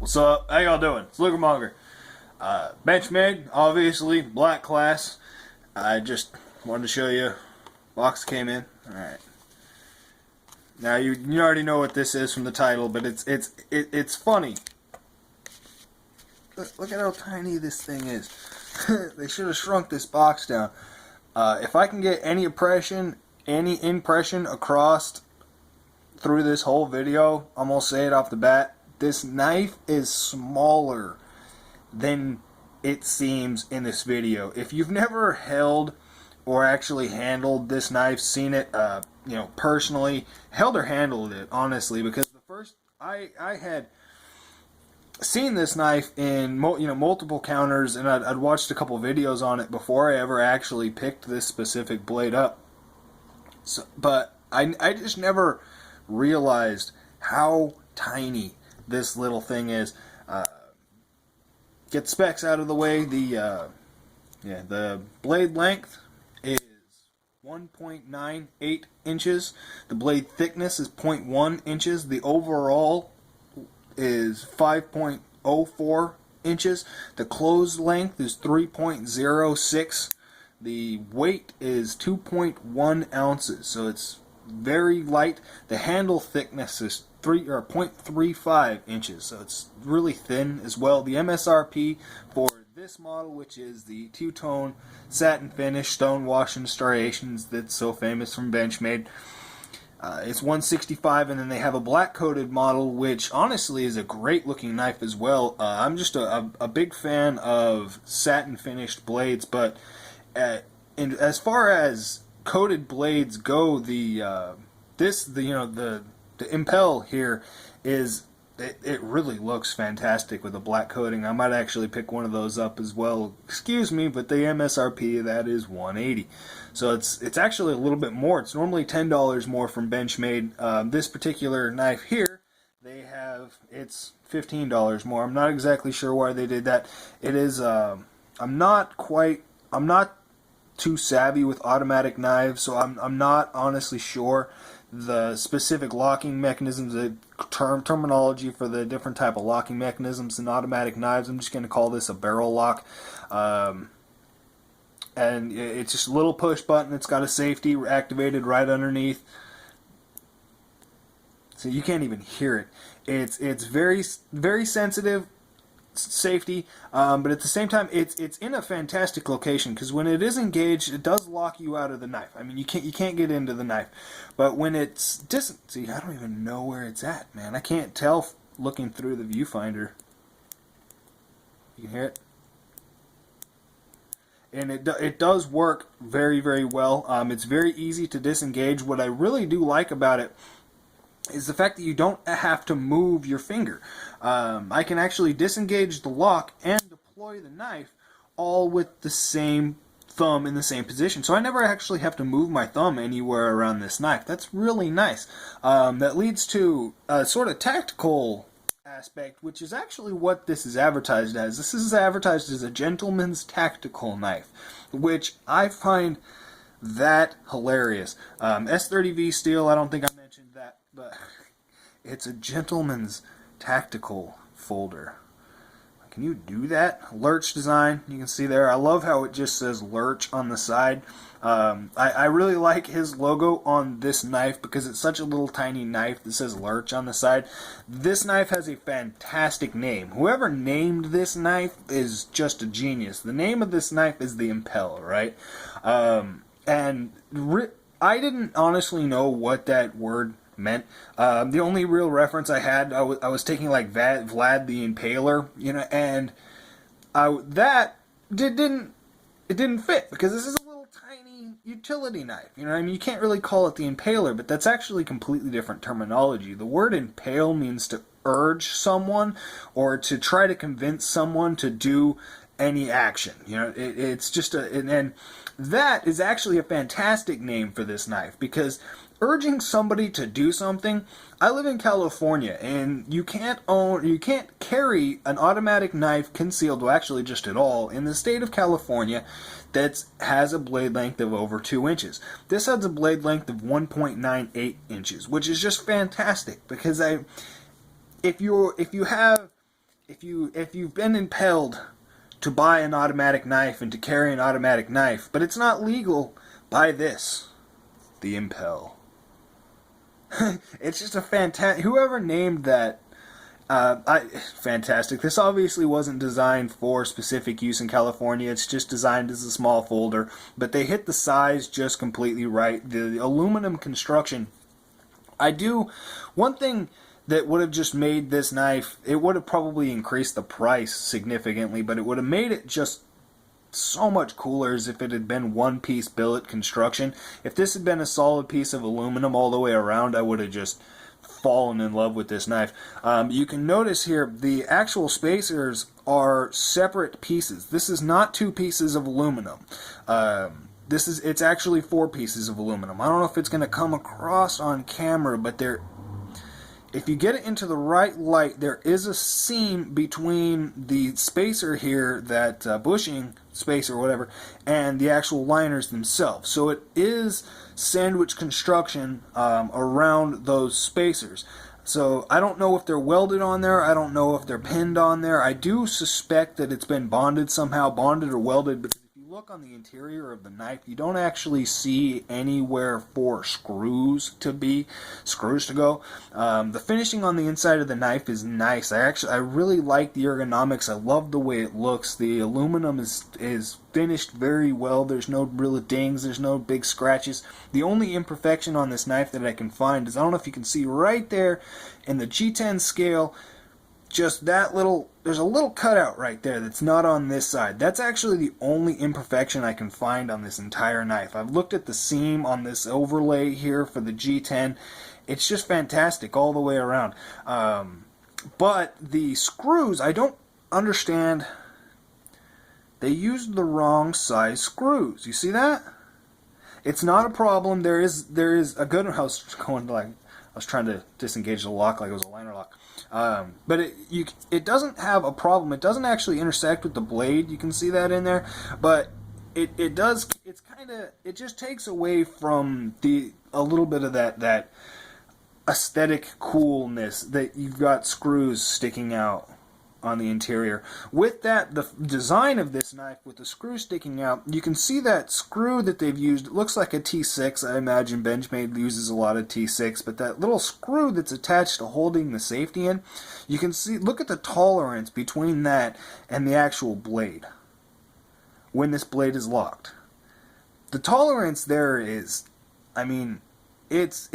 What's up? How y'all doing? It's Lugermonger. Benchmade, obviously, black class. I just wanted to show you. Box came in. Alright. Now you already know what this is from the title, but it's funny. Look at how tiny this thing is. They should have shrunk this box down. If I can get any impression across through this whole video, I'm gonna say it off the bat. This knife is smaller than it seems in this video. If you've never held or actually handled this knife, seen it, personally, held or handled it, honestly, because the first I had seen this knife in multiple counters, and I'd watched a couple videos on it before I ever actually picked this specific blade up. But I just never realized how tiny this little thing is. Get specs out of the way. The blade length is 1.98 inches. The blade thickness is 0.1 inches. The overall is 5.04 inches. The closed length is 3.06. The weight is 2.1 ounces, so it's very light. The handle thickness is 0.35 inches, so it's really thin as well. The MSRP for this model, which is the two-tone satin finish stone wash and striations that's so famous from Benchmade, it's $165, and then they have a black coated model, which honestly is a great looking knife as well. I'm just a big fan of satin finished blades, but as far as coated blades go, the Impel here it really looks fantastic with a black coating. I might actually pick one of those up as well. Excuse me, but the MSRP of that is $180. So it's actually a little bit more. It's normally $10 more from Benchmade. This particular knife here, it's $15 more. I'm not exactly sure why they did that. It is I'm not too savvy with automatic knives, so I'm not honestly sure the specific locking mechanisms, the terminology for the different type of locking mechanisms in automatic knives. I'm just going to call this a barrel lock. And it's just a little push button. It's got a safety activated right underneath, so you can't even hear it. It's very, very sensitive safety, but at the same time it's in a fantastic location, because when it is engaged, it does lock you out of the knife. I mean, you can't get into the knife, but when it's distant, see, I don't even know where it's at, man. I can't tell looking through the viewfinder. You can hear it, and it does work very, very well. It's very easy to disengage. What I really do like about it is the fact that you don't have to move your finger. I can actually disengage the lock and deploy the knife all with the same thumb in the same position. So I never actually have to move my thumb anywhere around this knife. That's really nice. That leads to a sort of tactical aspect, which is actually what this is advertised as. This is advertised as a gentleman's tactical knife, which I find that hilarious. S30V steel, I don't think I mentioned that, but it's a gentleman's tactical folder. Can you do that? Lurch design, you can see there. I love how it just says Lurch on the side. I really like his logo on this knife because it's such a little tiny knife that says Lurch on the side. This knife has a fantastic name. Whoever named this knife is just a genius. The name of this knife is the Impel, right? And I didn't honestly know what that word meant. The only real reference I had, I was taking like Vlad the Impaler, and it didn't fit, because this is a little tiny utility knife. I mean, you can't really call it the Impaler, but that's actually completely different terminology. The word impale means to urge someone or to try to convince someone to do any action. It's just and that is actually a fantastic name for this knife, because urging somebody to do something. I live in California, and you can't carry an automatic knife concealed, well, actually just at all, in the state of California that has a blade length of over 2 inches. This has a blade length of 1.98 inches, which is just fantastic, because if you have if you've been impelled to buy an automatic knife and to carry an automatic knife, but it's not legal, buy this, the Impel. It's just a fantastic. Whoever named that, fantastic. This obviously wasn't designed for specific use in California. It's just designed as a small folder, but they hit the size just completely right. The aluminum construction. One thing that would have just made this knife, it would have probably increased the price significantly, but it would have made it just so much cooler as if it had been one-piece billet construction. If this had been a solid piece of aluminum all the way around, I would have just fallen in love with this knife. You can notice here the actual spacers are separate pieces. This is not two pieces of aluminum. It's actually four pieces of aluminum. I don't know if it's going to come across on camera, but if you get it into the right light, there is a seam between the spacer here, that bushing spacer or whatever, and the actual liners themselves. So it is sandwich construction around those spacers. So I don't know if they're welded on there. I don't know if they're pinned on there. I do suspect that it's been bonded somehow, bonded or welded, because if you look on the interior of the knife, you don't actually see anywhere for screws to go. The finishing on the inside of the knife is nice. I really like the ergonomics. I love the way it looks. The aluminum is finished very well. There's no real dings. There's no big scratches. The only imperfection on this knife that I can find is, I don't know if you can see right there in the G10 scale, just that little, there's a little cutout right there that's not on this side. That's actually the only imperfection I can find on this entire knife. I've looked at the seam on this overlay here for the G10. It's just fantastic all the way around. But the screws, I don't understand. They used the wrong size screws. You see that? It's not a problem. There is a good. I was trying to disengage the lock like it was a liner lock. But it doesn't have a problem. It doesn't actually intersect with the blade. You can see that in there, but it does. It's kind of, it just takes away from a little bit of that aesthetic coolness that you've got screws sticking out on the interior. With that, the design of this knife with the screw sticking out, you can see that screw that they've used. It looks like a T6. I imagine Benchmade uses a lot of T6, but that little screw that's attached to holding the safety in, you can see, look at the tolerance between that and the actual blade when this blade is locked. The tolerance there is, I mean, it's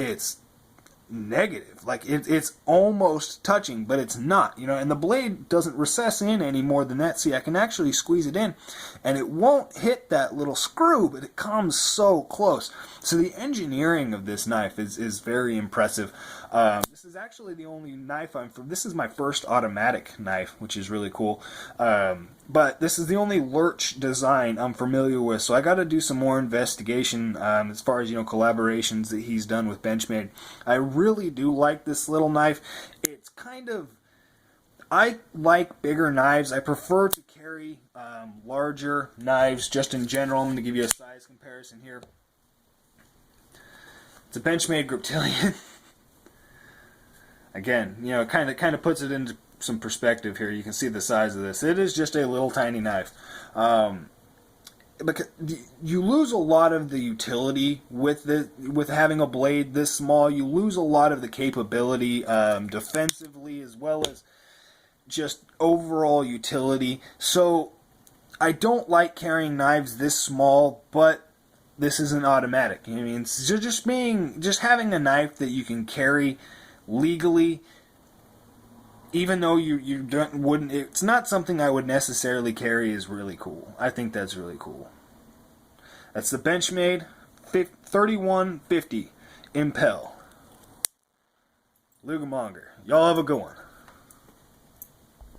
negative. Like it's almost touching, but it's not, and the blade doesn't recess in any more than that. See, I can actually squeeze it in and it won't hit that little screw, but it comes so close. So the engineering of this knife is very impressive. This is actually the only knife this is my first automatic knife, which is really cool. But this is the only lurch design I'm familiar with, so I got to do some more investigation as far as collaborations that he's done with Benchmade. I really do like this little knife. It's I like bigger knives. I prefer to carry larger knives just in general. I'm going to give you a size comparison here. It's a Benchmade Griptilian. Again, it kind of puts it into some perspective here. You can see the size of this. It is just a little tiny knife. Because you lose a lot of the utility with having a blade this small. You lose a lot of the capability defensively, as well as just overall utility. So I don't like carrying knives this small, but this is an automatic. I mean, just having a knife that you can carry legally, even though you wouldn't, it's not something I would necessarily carry, is really cool. I think that's really cool. That's the Benchmade 3150 Impel. Lugamonger. Y'all have a good one.